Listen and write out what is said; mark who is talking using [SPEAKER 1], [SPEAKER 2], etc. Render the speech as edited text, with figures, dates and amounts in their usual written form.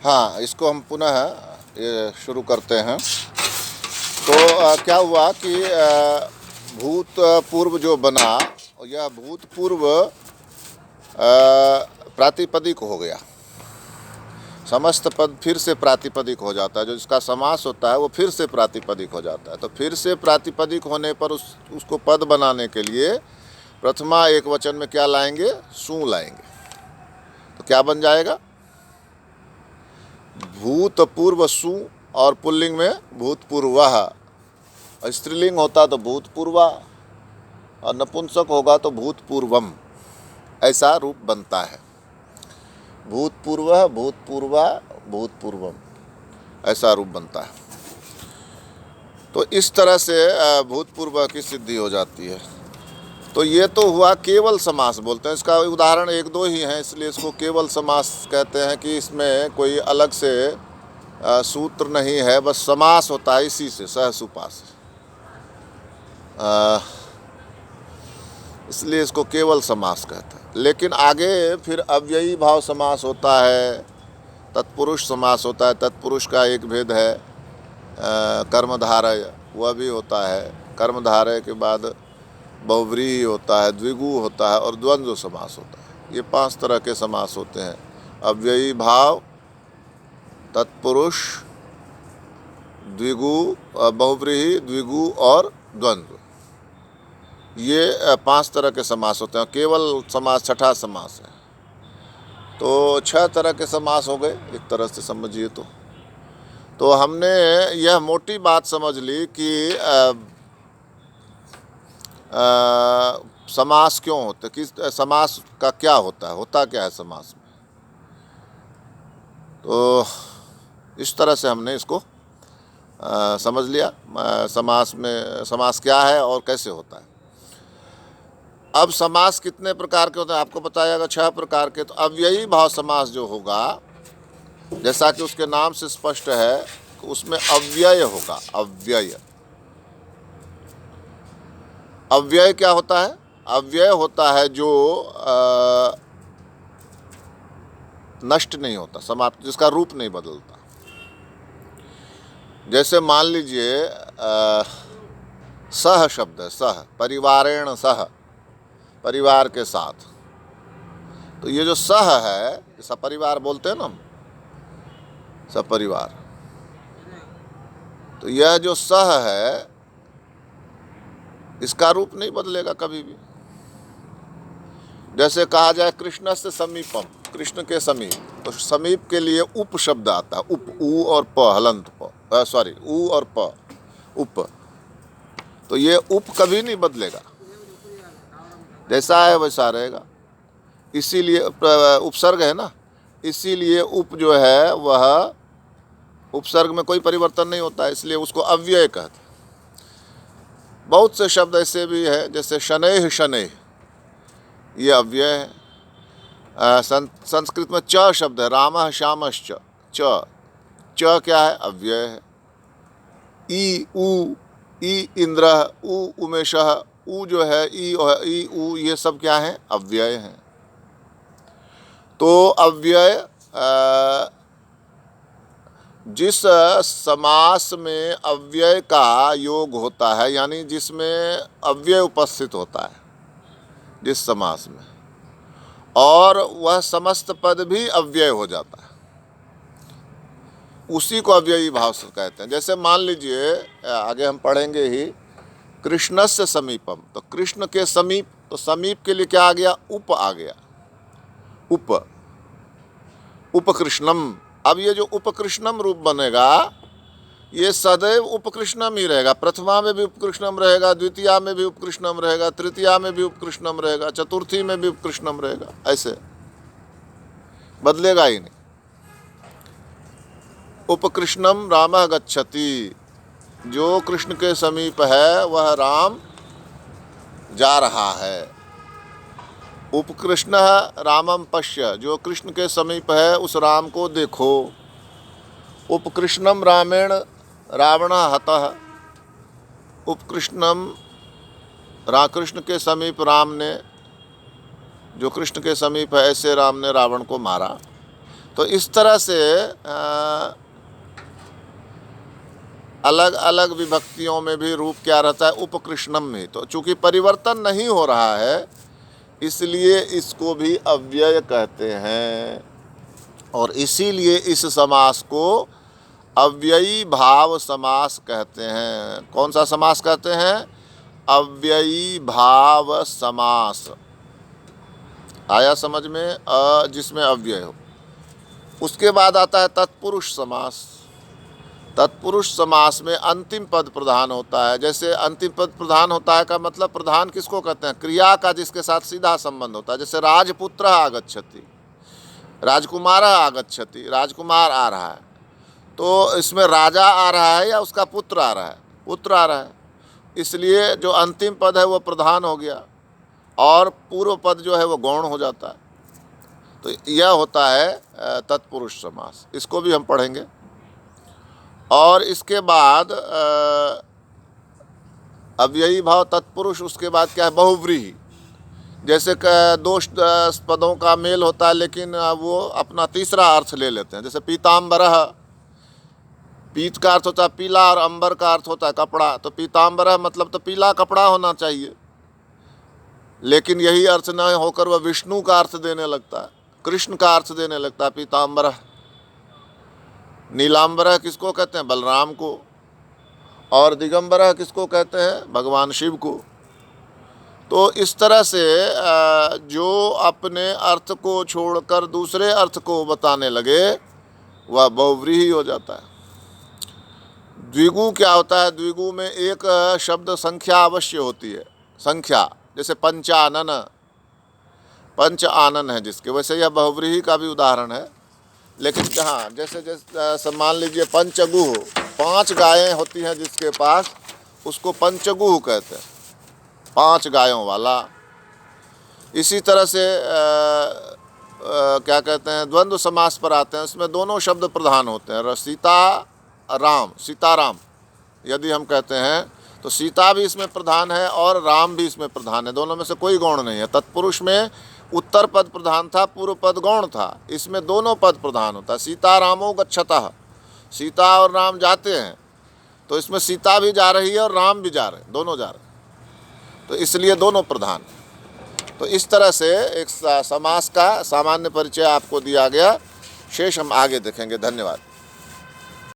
[SPEAKER 1] हाँ, इसको हम पुनः ये शुरू करते हैं। तो क्या हुआ कि भूतपूर्व जो बना, यह भूतपूर्व प्रातिपदिक हो गया। समस्त पद फिर से प्रातिपदिक हो जाता है, जो इसका समास होता है वो फिर से प्रातिपदिक हो जाता है। तो फिर से प्रातिपदिक होने पर उसको पद बनाने के लिए प्रथमा एक वचन में क्या लाएंगे? सु लाएंगे। तो क्या बन जाएगा? भूतपूर्व सु, और पुल्लिंग में भूतपूर्वः। स्त्रीलिंग होता तो भूतपूर्वा, और नपुंसक होगा तो भूतपूर्वम। ऐसा रूप बनता है। भूतपूर्व, भूतपूर्वा, भूतपूर्वम, ऐसा रूप बनता है। तो इस तरह से भूतपूर्व की सिद्धि हो जाती है। तो ये तो हुआ केवल समास बोलते हैं। इसका उदाहरण एक दो ही हैं, इसलिए इसको केवल समास कहते हैं कि इसमें कोई अलग से सूत्र नहीं है, बस समास होता है इसी से, सहसुपास। इसलिए इसको केवल समास कहते हैं। लेकिन आगे फिर अव्ययी भाव समास होता है, तत्पुरुष समास होता है। तत्पुरुष का एक भेद है कर्मधारय, वह भी होता है। कर्मधारय के बाद बहुव्रीहि होता है, द्विगु होता है, और द्वंद्व समास होता है। ये 5 तरह के समास होते हैं: अव्ययी भाव, तत्पुरुष, द्विगु, बहुव्रीहि, द्विगु और द्वंद्व। ये 5 तरह के समास होते हैं। केवल समास छठा समास है। तो 6 तरह के समास हो गए एक तरह से समझिए तो हमने यह मोटी बात समझ ली कि समास क्यों होते, किस समास का क्या होता है, होता क्या है समास में। तो इस तरह से हमने इसको समझ लिया, समास में समास क्या है और कैसे होता है। अब समास कितने प्रकार के होते हैं आपको बताया गया, 6 प्रकार के। तो अव्ययी भाव समास जो होगा, जैसा कि उसके नाम से स्पष्ट है, उसमें अव्यय होगा। अव्यय, अव्यय क्या होता है? अव्यय होता है जो नष्ट नहीं होता, समाप्त, जिसका रूप नहीं बदलता। जैसे मान लीजिए सह शब्द है, सह, परिवारेण सह, परिवार के साथ। तो ये जो सह है, सपरिवार बोलते हैं ना हम, सपरिवार। तो यह जो सह है, इसका रूप नहीं बदलेगा कभी भी। जैसे कहा जाए कृष्ण से समीपम, कृष्ण के समीप, तो समीप के लिए उप शब्द आता है। उप, उ और प, हलंत प, सॉरी, उ और प, उप। तो ये उप कभी नहीं बदलेगा, जैसा है वैसा रहेगा। इसीलिए उपसर्ग है ना, इसीलिए उप जो है वह उपसर्ग में कोई परिवर्तन नहीं होता है, इसलिए उसको अव्यय कहते हैं। बहुत से शब्द ऐसे भी है, जैसे शनैः, शनैः, ये अव्यय है। संस्कृत में च शब्द है, रामः श्यामश्च, च, च क्या है? अव्यय है। ई, उ, ई इंद्रः, उ उमेशः, उ जो है, ई उ, ये सब क्या है? अव्यय हैं। तो अव्यय, जिस समास में अव्यय का योग होता है, यानी जिसमें अव्यय उपस्थित होता है जिस समास में, और वह समस्त पद भी अव्यय हो जाता है, उसी को अव्ययी भाव से कहते हैं। जैसे मान लीजिए, आगे हम पढ़ेंगे ही, कृष्णस्य समीपम, तो कृष्ण के समीप, तो समीप के लिए क्या आ गया? उप आ गया, उप, उपकृष्णम। अब ये जो उपकृष्णम रूप बनेगा, ये सदैव उपकृष्णम ही रहेगा। प्रथमा में भी उपकृष्णम रहेगा, द्वितीया में भी उपकृष्णम रहेगा, तृतीया में भी उपकृष्णम रहेगा, चतुर्थी में भी उपकृष्णम रहेगा, ऐसे बदलेगा ही नहीं। उपकृष्णम रामः गच्छति, जो कृष्ण के समीप है वह राम जा रहा है। उपकृष्ण रामम पश्य, जो कृष्ण के समीप है उस राम को देखो। उपकृष्णम रामेण रावणः हतः, उपकृष्णम, कृष्ण के समीप राम ने, जो कृष्ण के समीप है, ऐसे राम ने रावण को मारा। तो इस तरह से अलग अलग विभक्तियों में भी रूप क्या रहता है, उपकृष्णम में। तो चूंकि परिवर्तन नहीं हो रहा है इसलिए इसको भी अव्यय कहते हैं, और इसीलिए इस समास को अव्ययी भाव समास कहते हैं। कौन सा समास कहते हैं? अव्ययी भाव समास। आया समझ में? जिसमें अव्यय हो। उसके बाद आता है तत्पुरुष समास। तत्पुरुष समास में अंतिम पद प्रधान होता है। जैसे अंतिम पद प्रधान होता है का मतलब प्रधान किसको कहते हैं? क्रिया का जिसके साथ सीधा संबंध होता है। जैसे राजपुत्र आगच्छति, राजकुमार आगच्छति, राजकुमार आ रहा है, तो इसमें राजा आ रहा है या उसका पुत्र आ रहा है? पुत्र आ रहा है, इसलिए जो अंतिम पद है वो प्रधान हो गया और पूर्व पद जो है वो गौण हो जाता है। तो यह होता है तत्पुरुष समास। इसको भी हम पढ़ेंगे। और इसके बाद अव्ययी भाव तत्पुरुष, उसके बाद क्या है? बहुव्रीहि। जैसे दो पदों का मेल होता है लेकिन वो अपना तीसरा अर्थ ले लेते हैं। जैसे पीताम्बरः, पीत का अर्थ होता है पीला और अंबर का अर्थ होता है कपड़ा, तो पीताम्बरः मतलब तो पीला कपड़ा होना चाहिए, लेकिन यही अर्थ न होकर वह विष्णु का अर्थ देने लगता है, कृष्ण का अर्थ देने लगता है पीताम्बरः। नीलाम्बरः किसको कहते हैं? बलराम को। और दिगंबरः किसको कहते हैं? भगवान शिव को। तो इस तरह से जो अपने अर्थ को छोड़कर दूसरे अर्थ को बताने लगे वह बहुव्रीहि हो जाता है। द्विगु क्या होता है? द्विगु में एक शब्द संख्या अवश्य होती है, संख्या। जैसे पंचानन, पंच आनन है जिसके, वैसे यह बहुव्रीहि का भी उदाहरण है। लेकिन जहाँ जैसे मान लीजिए पंचगुह, 5 गायें होती हैं जिसके पास, उसको पंचगुह कहते हैं, 5 गायों वाला। इसी तरह से क्या कहते हैं, द्वंद्व समास पर आते हैं, उसमें दोनों शब्द प्रधान होते हैं। सीता राम, सीताराम यदि हम कहते हैं तो सीता भी इसमें प्रधान है और राम भी इसमें प्रधान है, दोनों में से कोई गौण नहीं है। तत्पुरुष में उत्तर पद प्रधान था, पूर्व पद गौण था, इसमें दोनों पद प्रधान होता है। सीता रामो गच्छतः, सीता और राम जाते हैं, तो इसमें सीता भी जा रही है और राम भी जा रहे हैं, दोनों जा रहे हैं, तो इसलिए दोनों प्रधान। तो इस तरह से एक समास का सामान्य परिचय आपको दिया गया। शेष हम आगे देखेंगे। धन्यवाद।